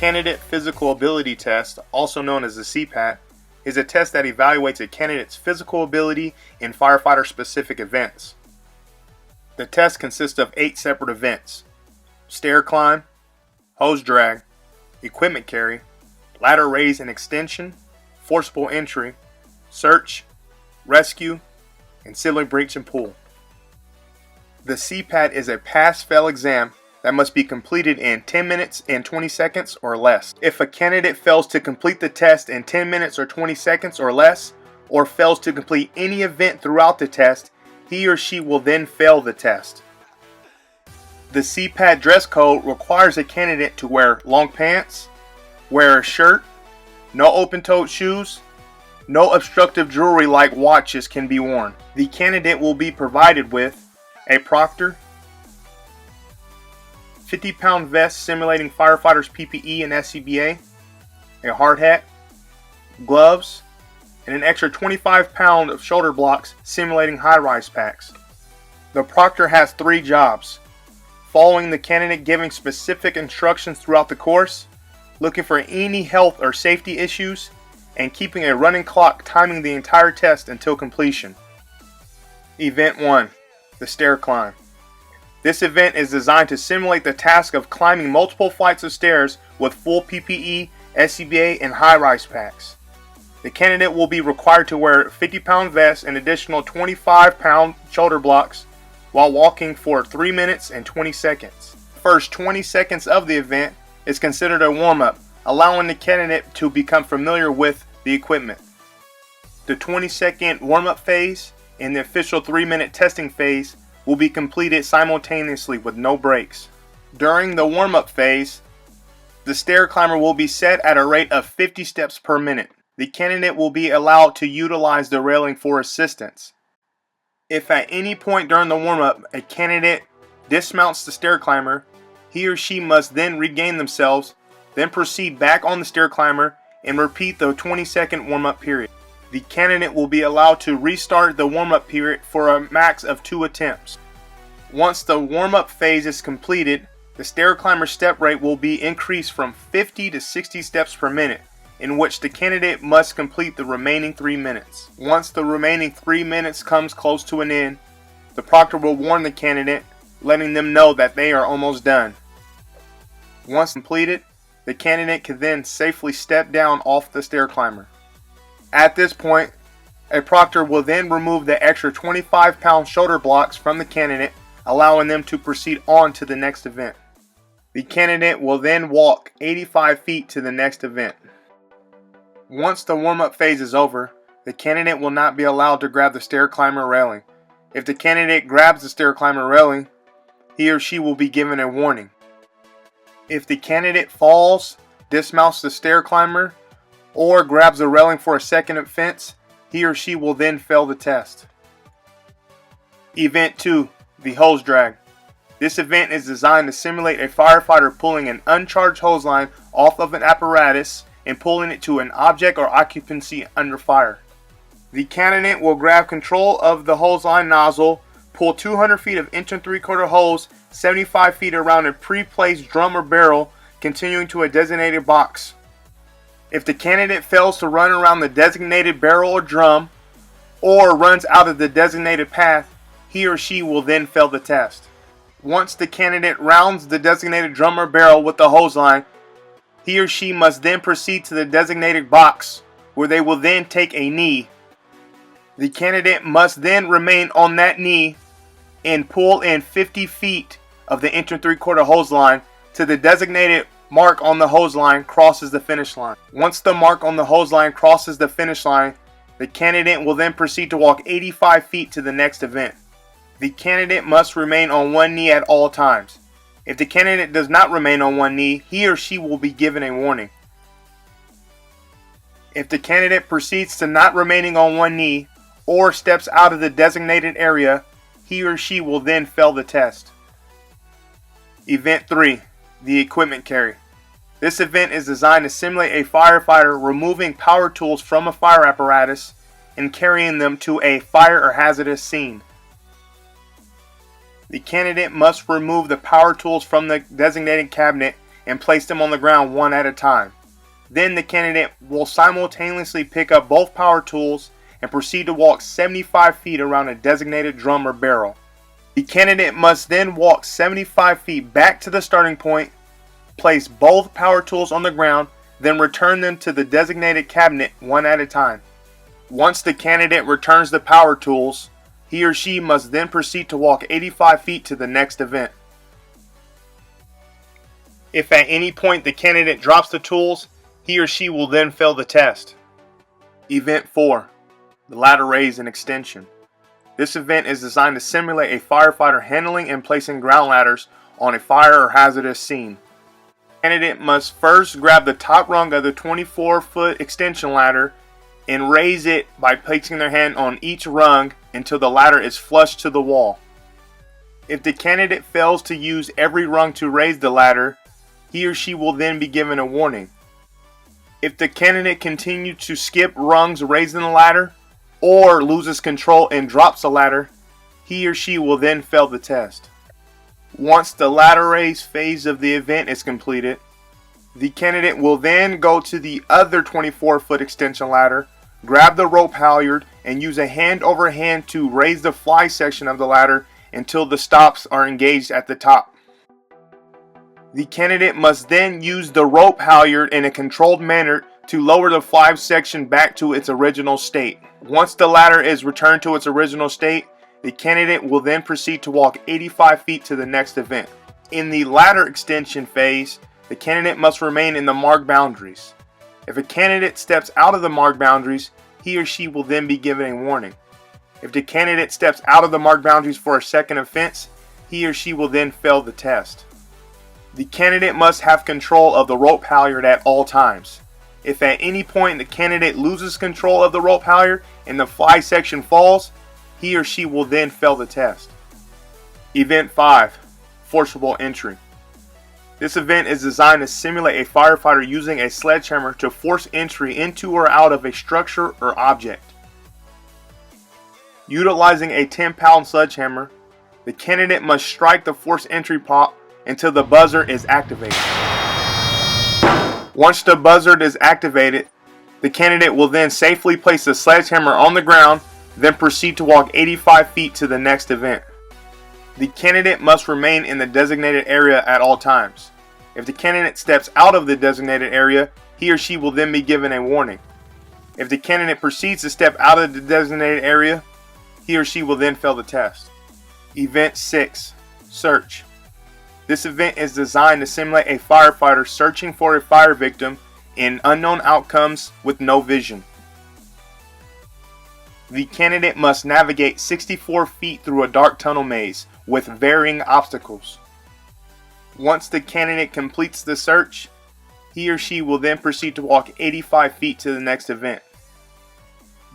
Candidate Physical Ability Test, also known as the CPAT, is a test that evaluates a candidate's physical ability in firefighter-specific events. The test consists of 8 separate events: stair climb, hose drag, equipment carry, ladder raise and extension, forcible entry, search, rescue, and ceiling breach and pull. The CPAT is a pass-fail exam that must be completed in 10 minutes and 20 seconds or less. If a candidate fails to complete the test in 10 minutes or 20 seconds or less, or fails to complete any event throughout the test, he or she will then fail the test. The CPAT dress code requires a candidate to wear long pants, wear a shirt, no open-toed shoes, no obstructive jewelry like watches can be worn. The candidate will be provided with a proctor, 50-pound vest simulating firefighters PPE and SCBA, a hard hat, gloves, and an extra 25-pound of shoulder blocks simulating high-rise packs. The proctor has 3 jobs: following the candidate giving specific instructions throughout the course, looking for any health or safety issues, and keeping a running clock timing the entire test until completion. Event 1. The stair climb. This event is designed to simulate the task of climbing multiple flights of stairs with full PPE, SCBA, and high-rise packs. The candidate will be required to wear 50-pound vests and additional 25-pound shoulder blocks while walking for 3 minutes and 20 seconds. The first 20 seconds of the event is considered a warm-up, allowing the candidate to become familiar with the equipment. The 20-second warm-up phase and the official 3-minute testing phase will be completed simultaneously with no breaks. During the warm-up phase, the stair climber will be set at a rate of 50 steps per minute. The candidate will be allowed to utilize the railing for assistance. If at any point during the warm-up a candidate dismounts the stair climber, he or she must then regain themselves, then proceed back on the stair climber and repeat the 20-second warm-up period. The candidate will be allowed to restart the warm-up period for a max of 2 attempts. Once the warm-up phase is completed, the stair climber step rate will be increased from 50 to 60 steps per minute, in which the candidate must complete the remaining 3 minutes. Once the remaining 3 minutes comes close to an end, the proctor will warn the candidate, letting them know that they are almost done. Once completed, the candidate can then safely step down off the stair climber. At this point, a proctor will then remove the extra 25-pound shoulder blocks from the candidate, allowing them to proceed on to the next event. The candidate will then walk 85 feet to the next event. Once the warm-up phase is over, the candidate will not be allowed to grab the stair climber railing. If the candidate grabs the stair climber railing, he or she will be given a warning. If the candidate falls, dismounts the stair climber, or grabs the railing for a second offense, he or she will then fail the test. Event 2. The hose drag. This event is designed to simulate a firefighter pulling an uncharged hose line off of an apparatus and pulling it to an object or occupancy under fire. The candidate will grab control of the hose line nozzle, pull 200 feet of 1 3/4 hose 75 feet around a pre-placed drum or barrel, continuing to a designated box. If the candidate fails to run around the designated barrel or drum, or runs out of the designated path, he or she will then fail the test. Once the candidate rounds the designated drum or barrel with the hose line, he or she must then proceed to the designated box, where they will then take a knee. The candidate must then remain on that knee and pull in 50 feet of the 1 3/4 hose line to the designated mark on the hose line crosses the finish line. Once the mark on the hose line crosses the finish line, the candidate will then proceed to walk 85 feet to the next event. The candidate must remain on one knee at all times. If the candidate does not remain on one knee, he or she will be given a warning. If the candidate proceeds to not remaining on one knee or steps out of the designated area, he or she will then fail the test. Event 3. The equipment carry. This event is designed to simulate a firefighter removing power tools from a fire apparatus and carrying them to a fire or hazardous scene. The candidate must remove the power tools from the designated cabinet and place them on the ground one at a time. Then the candidate will simultaneously pick up both power tools and proceed to walk 75 feet around a designated drum or barrel. The candidate must then walk 75 feet back to the starting point, place both power tools on the ground, then return them to the designated cabinet one at a time. Once the candidate returns the power tools, he or she must then proceed to walk 85 feet to the next event. If at any point the candidate drops the tools, he or she will then fail the test. Event 4. The ladder raise and extension. This event is designed to simulate a firefighter handling and placing ground ladders on a fire or hazardous scene. The candidate must first grab the top rung of the 24-foot extension ladder and raise it by placing their hand on each rung until the ladder is flush to the wall. If the candidate fails to use every rung to raise the ladder, he or she will then be given a warning. If the candidate continues to skip rungs raising the ladder or loses control and drops the ladder, he or she will then fail the test. Once the ladder raise phase of the event is completed, the candidate will then go to the other 24-foot extension ladder, grab the rope halyard, and use a hand over hand to raise the fly section of the ladder until the stops are engaged at the top. The candidate must then use the rope halyard in a controlled manner to lower the fly section back to its original state. Once the ladder is returned to its original state, the candidate will then proceed to walk 85 feet to the next event. In the ladder extension phase, the candidate must remain in the marked boundaries. If a candidate steps out of the marked boundaries, he or she will then be given a warning. If the candidate steps out of the marked boundaries for a second offense, he or she will then fail the test. The candidate must have control of the rope halyard at all times. If at any point the candidate loses control of the rope halyard and the fly section falls, he or she will then fail the test. Event 5. Forcible entry. This event is designed to simulate a firefighter using a sledgehammer to force entry into or out of a structure or object. Utilizing a 10-pound sledgehammer, the candidate must strike the force entry pop until the buzzer is activated. Once the buzzer is activated, the candidate will then safely place the sledgehammer on the ground, then proceed to walk 85 feet to the next event. The candidate must remain in the designated area at all times. If the candidate steps out of the designated area, he or she will then be given a warning. If the candidate proceeds to step out of the designated area, he or she will then fail the test. Event 6. Search. This event is designed to simulate a firefighter searching for a fire victim in unknown outcomes with no vision. The candidate must navigate 64 feet through a dark tunnel maze with varying obstacles. Once the candidate completes the search, he or she will then proceed to walk 85 feet to the next event.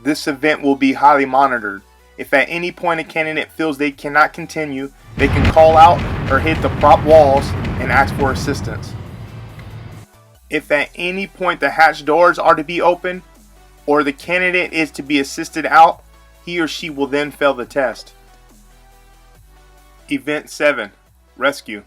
This event will be highly monitored. If at any point a candidate feels they cannot continue, they can call out or hit the prop walls and ask for assistance. If at any point the hatch doors are to be opened or the candidate is to be assisted out, he or she will then fail the test. Event 7. Rescue.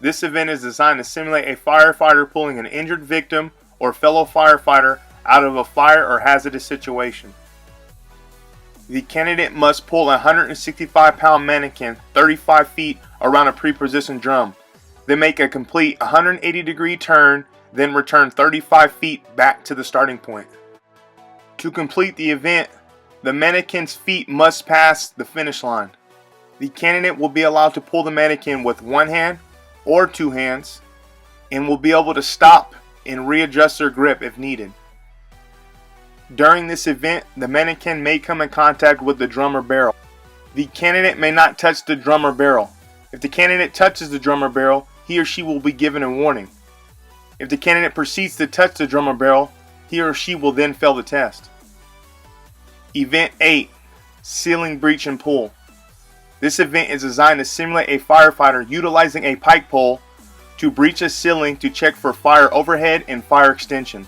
This event is designed to simulate a firefighter pulling an injured victim or fellow firefighter out of a fire or hazardous situation. The candidate must pull a 165-pound mannequin 35 feet around a pre-positioned drum, then make a complete 180-degree turn, then return 35 feet back to the starting point. To complete the event, the mannequin's feet must pass the finish line. The candidate will be allowed to pull the mannequin with one hand or two hands and will be able to stop and readjust their grip if needed. During this event, the mannequin may come in contact with the drum or barrel. The candidate may not touch the drum or barrel. If the candidate touches the drum or barrel, he or she will be given a warning. If the candidate proceeds to touch the drum or barrel, he or she will then fail the test. Event 8. Ceiling breach and pull. This event is designed to simulate a firefighter utilizing a pike pole to breach a ceiling to check for fire overhead and fire extension.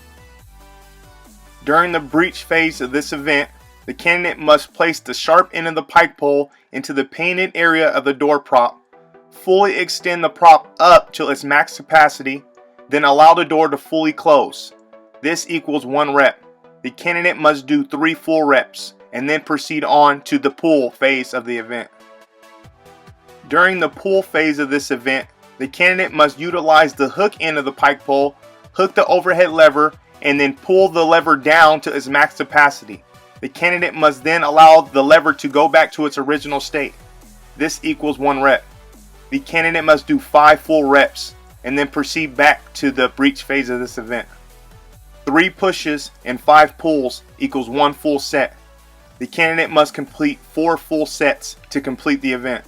During the breach phase of this event, the candidate must place the sharp end of the pike pole into the painted area of the door prop, Fully extend the prop up till its max capacity, then allow the door to fully close. This equals 1 rep. The candidate must do 3 full reps and then proceed on to the pull phase of the event. During the pull phase of this event, the candidate must utilize the hook end of the pike pole, hook the overhead lever, and then pull the lever down to its max capacity. The candidate must then allow the lever to go back to its original state. This equals 1 rep. The candidate must do 5 full reps and then proceed back to the breach phase of this event. 3 pushes and 5 pulls equals 1 full set. The candidate must complete 4 full sets to complete the event.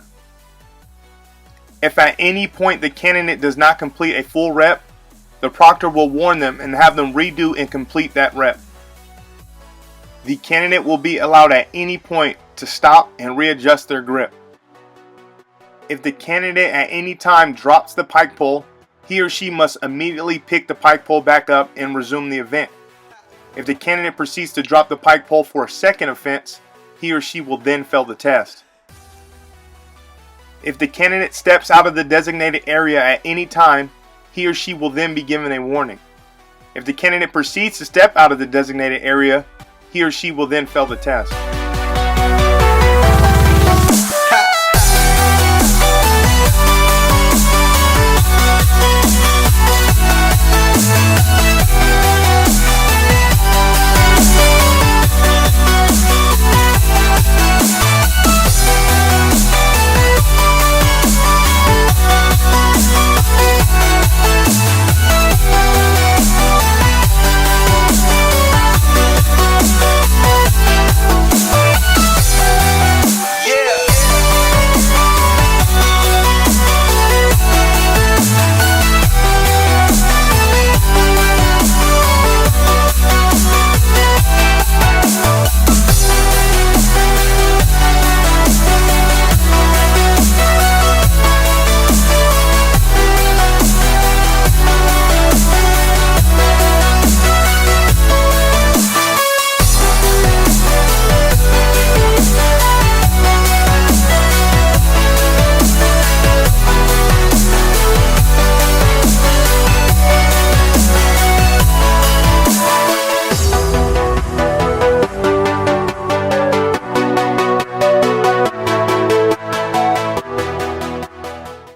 If at any point the candidate does not complete a full rep, the proctor will warn them and have them redo and complete that rep. The candidate will be allowed at any point to stop and readjust their grip. If the candidate at any time drops the pike pole, he or she must immediately pick the pike pole back up and resume the event. If the candidate proceeds to drop the pike pole for a second offense, he or she will then fail the test. If the candidate steps out of the designated area at any time, he or she will then be given a warning. If the candidate proceeds to step out of the designated area, he or she will then fail the test.